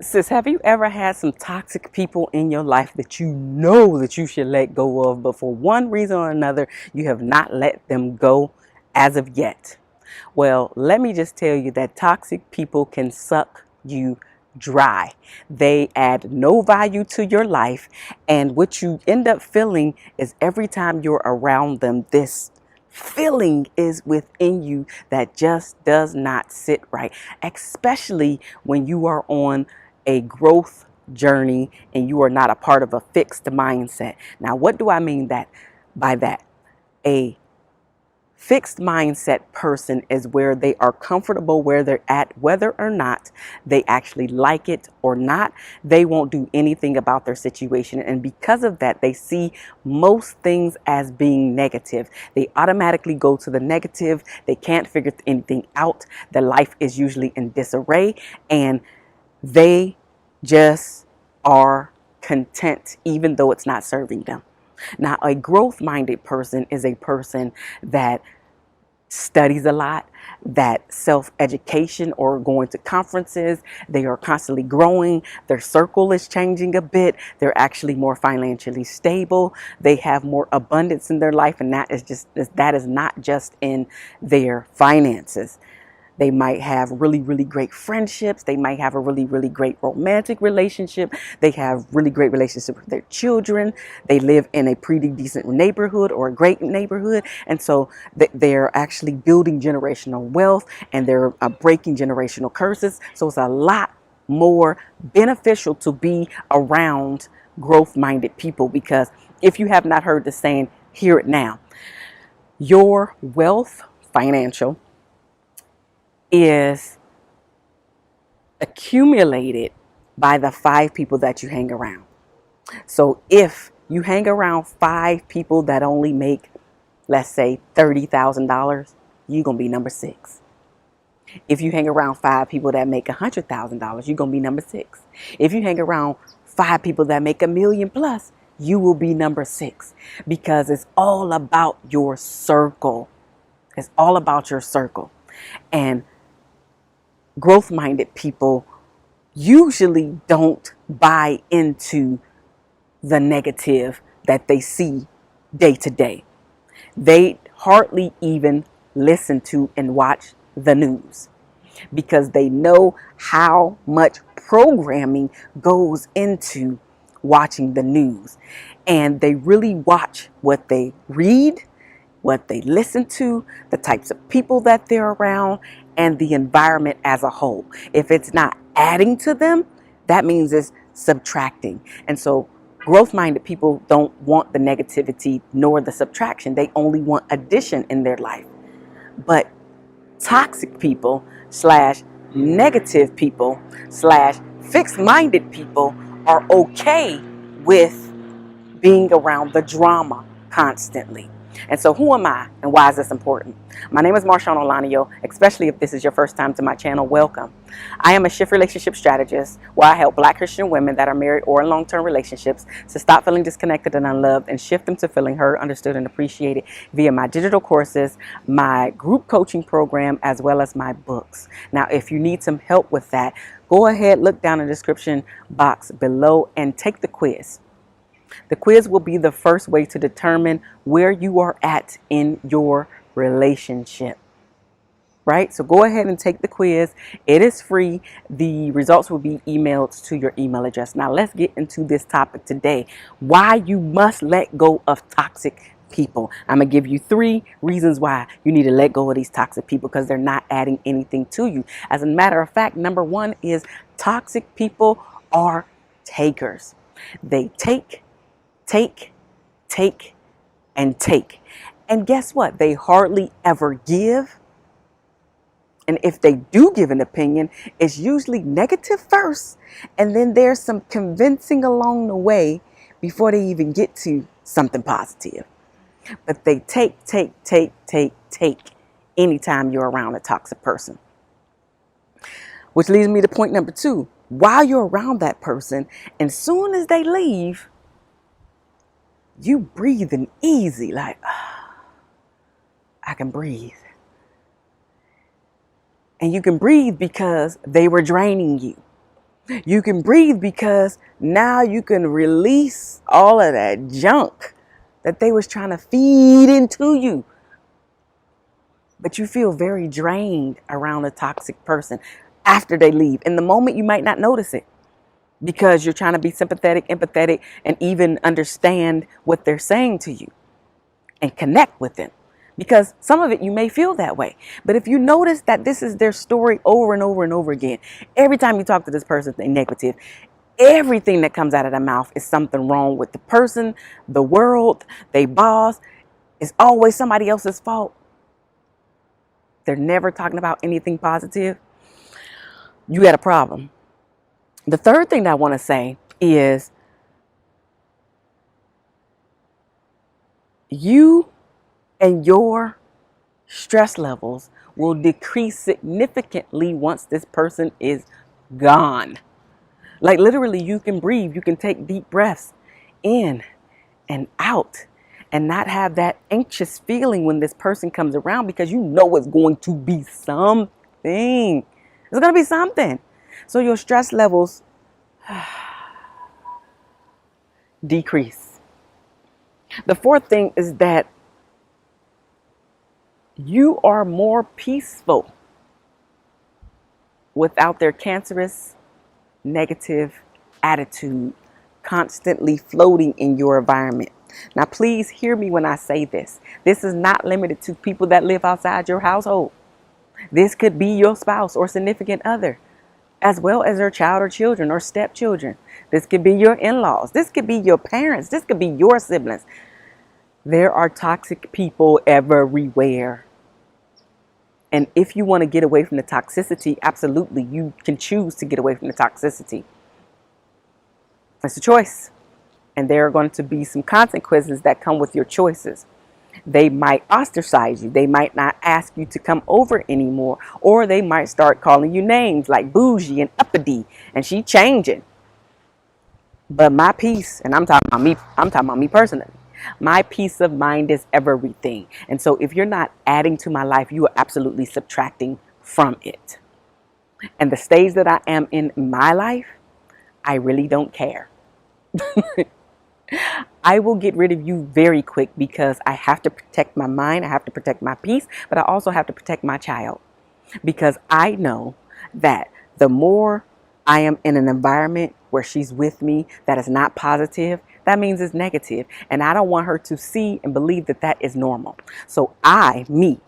Sis, have you ever had some toxic people in your life that you know that you should let go of, but for one reason or another, you have not let them go as of yet? Well, let me just tell you that toxic people can suck you dry. They add no value to your life, and what you end up feeling is every time you're around them, this feeling is within you that just does not sit right, especially when you are on a growth journey and you are not a part of a fixed mindset. Now, what do I mean that by that? A fixed mindset person is where they are comfortable where they're at, whether or not they actually like it or not. They won't do anything about their situation. And because of that, they see most things as being negative. They automatically go to the negative. They can't figure anything out. Their life is usually in disarray, and they just are content, even though it's not serving them. Now, a growth minded person is a person that studies a lot, that self-education or going to conferences, they are constantly growing, their circle is changing a bit, they're actually more financially stable, they have more abundance in their life, and that is not just in their finances. They might have really, really great friendships. They might have a really, really great romantic relationship. They have really great relationships with their children. They live in a pretty decent neighborhood or a great neighborhood. And so they're actually building generational wealth, and they're breaking generational curses. So it's a lot more beneficial to be around growth-minded people, because if you have not heard the saying, hear it now. Your wealth, financial, is accumulated by the 5 people that you hang around. So if you hang around 5 people that only make, let's say, $30,000, you're going to be number 6. If you hang around 5 people that make $100,000, you're going to be number 6. If you hang around 5 people that make $1 million plus, you will be number 6, because it's all about your circle. It's all about your circle. And growth-minded people usually don't buy into the negative that they see day to day. They hardly even listen to and watch the news, because they know how much programming goes into watching the news. And they really watch what they read, what they listen to, the types of people that they're around, and the environment as a whole. If it's not adding to them, that means it's subtracting. And so growth-minded people don't want the negativity nor the subtraction. They only want addition in their life. But toxic people slash negative people slash fixed-minded people are okay with being around the drama constantly. And so who am I, and why is this important? My name is Marshawn Olanio. Especially if this is your first time to my channel, welcome. I am a shift relationship strategist where I help Black Christian women that are married or in long-term relationships to stop feeling disconnected and unloved and shift them to feeling heard, understood, and appreciated via my digital courses, my group coaching program, as well as my books. Now, if you need some help with that, go ahead, look down in the description box below and take the quiz. The quiz will be the first way to determine where you are at in your relationship, right? So go ahead and take the quiz. It is free. The results will be emailed to your email address. Now let's get into this topic today. Why you must let go of toxic people. I'm going to give you 3 reasons why you need to let go of these toxic people, because they're not adding anything to you. As a matter of fact, number 1 is toxic people are takers. They take, and take. And guess what? They hardly ever give. And if they do give an opinion, it's usually negative first, and then there's some convincing along the way before they even get to something positive. But they take anytime you're around a toxic person. Which leads me to point number 2. While you're around that person, and soon as they leave, you breathing easy, like, I can breathe. And you can breathe because they were draining you. You can breathe because now you can release all of that junk that they was trying to feed into you. But you feel very drained around a toxic person after they leave. In the moment, you might not notice it because you're trying to be sympathetic, empathetic, and even understand what they're saying to you and connect with them. Because some of it you may feel that way. But if you notice that this is their story over and over and over again, every time you talk to this person, they're negative. Everything that comes out of their mouth is something wrong with the person, the world, they boss. It's always somebody else's fault. They're never talking about anything positive. You got a problem. The third thing that I want to say is you and your stress levels will decrease significantly once this person is gone. Like literally, you can breathe, you can take deep breaths in and out and not have that anxious feeling when this person comes around because you know it's going to be something. It's going to be something. So your stress levels decrease. The fourth thing is that you are more peaceful without their cancerous, negative attitude constantly floating in your environment. Now, please hear me when I say this. This is not limited to people that live outside your household. This could be your spouse or significant other, as well as their child or children or stepchildren. This could be your in-laws. This could be your parents. This could be your siblings. There are toxic people everywhere. And if you want to get away from the toxicity, absolutely, you can choose to get away from the toxicity. It's a choice. And there are going to be some consequences that come with your choices. They might ostracize you. They might not ask you to come over anymore. Or they might start calling you names like bougie and uppity. And she changing. But my peace, and I'm talking about me personally. My peace of mind is everything. And so if you're not adding to my life, you are absolutely subtracting from it. And the stage that I am in my life, I really don't care. I will get rid of you very quick because I have to protect my mind. I have to protect my peace, but I also have to protect my child because I know that the more I am in an environment where she's with me that is not positive, that means it's negative. And I don't want her to see and believe that that is normal. So me,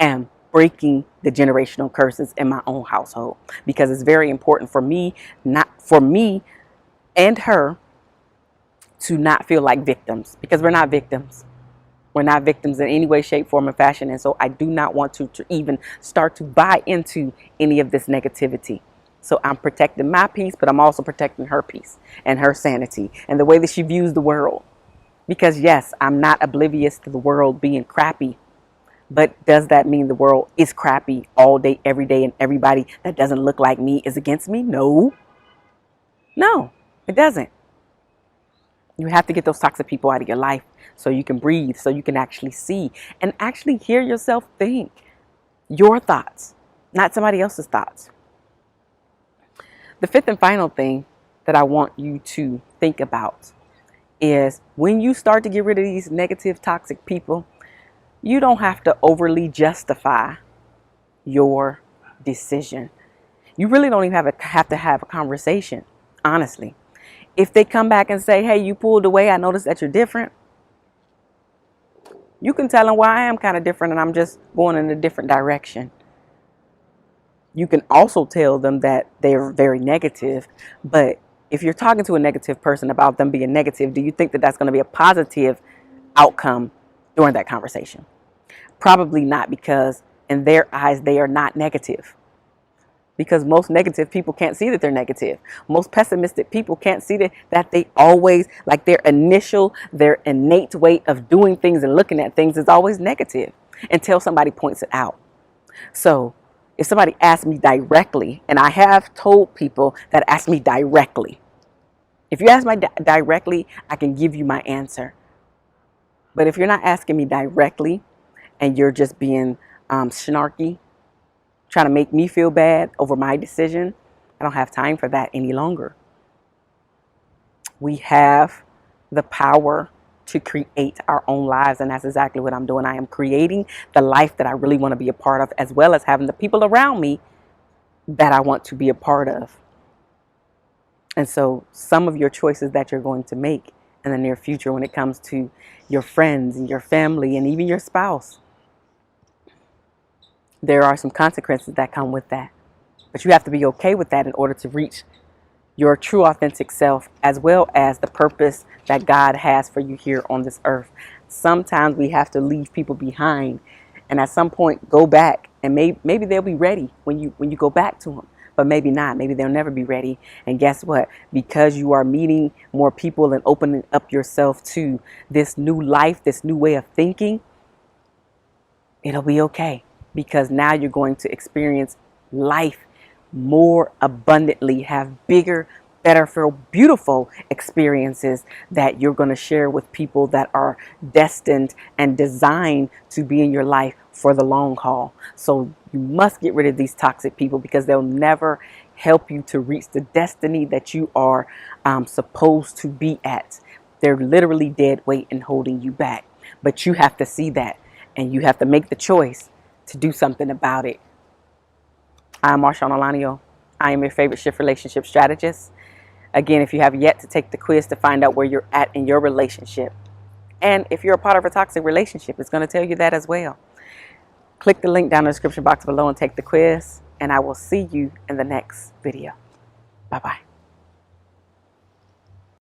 am breaking the generational curses in my own household because it's very important for me, not for me and her to not feel like victims because we're not victims. We're not victims in any way, shape, form, or fashion. And so I do not want to even start to buy into any of this negativity. So I'm protecting my peace, but I'm also protecting her peace and her sanity and the way that she views the world. Because yes, I'm not oblivious to the world being crappy. But does that mean the world is crappy all day, every day, and everybody that doesn't look like me is against me? No. No, it doesn't. You have to get those toxic people out of your life so you can breathe, so you can actually see and actually hear yourself think your thoughts, not somebody else's thoughts. The fifth and final thing that I want you to think about is when you start to get rid of these negative, toxic people, you don't have to overly justify your decision. You really don't even have to have a conversation, honestly. If they come back and say, hey, you pulled away, I noticed that you're different. You can tell them why I am kind of different and I'm just going in a different direction. You can also tell them that they're very negative. But if you're talking to a negative person about them being negative, do you think that that's going to be a positive outcome during that conversation? Probably not, because in their eyes, they are not negative. Because most negative people can't see that they're negative. Most pessimistic people can't see that they always, like their innate way of doing things and looking at things is always negative until somebody points it out. So if somebody asks me directly, and I have told people that ask me directly, if you ask me directly, I can give you my answer. But if you're not asking me directly and you're just being snarky, trying to make me feel bad over my decision, I don't have time for that any longer. We have the power to create our own lives, and that's exactly what I'm doing. I am creating the life that I really want to be a part of, as well as having the people around me that I want to be a part of. And so some of your choices that you're going to make in the near future when it comes to your friends and your family and even your spouse, there are some consequences that come with that. But you have to be okay with that in order to reach your true authentic self, as well as the purpose that God has for you here on this earth. Sometimes we have to leave people behind, and at some point go back, and maybe they'll be ready when you go back to them, but maybe not. Maybe they'll never be ready. And guess what? Because you are meeting more people and opening up yourself to this new life, this new way of thinking, it'll be okay, because now you're going to experience life more abundantly, have bigger, better, feel beautiful experiences that you're going to share with people that are destined and designed to be in your life for the long haul. So you must get rid of these toxic people, because they'll never help you to reach the destiny that you are supposed to be at. They're literally dead weight and holding you back. But you have to see that, and you have to make the choice to do something about it. I'm Marshawn Alanio. I am your favorite shift relationship strategist. Again, if you have yet to take the quiz to find out where you're at in your relationship, and if you're a part of a toxic relationship, it's going to tell you that as well. Click the link down in the description box below and take the quiz, and I will see you in the next video. Bye-bye.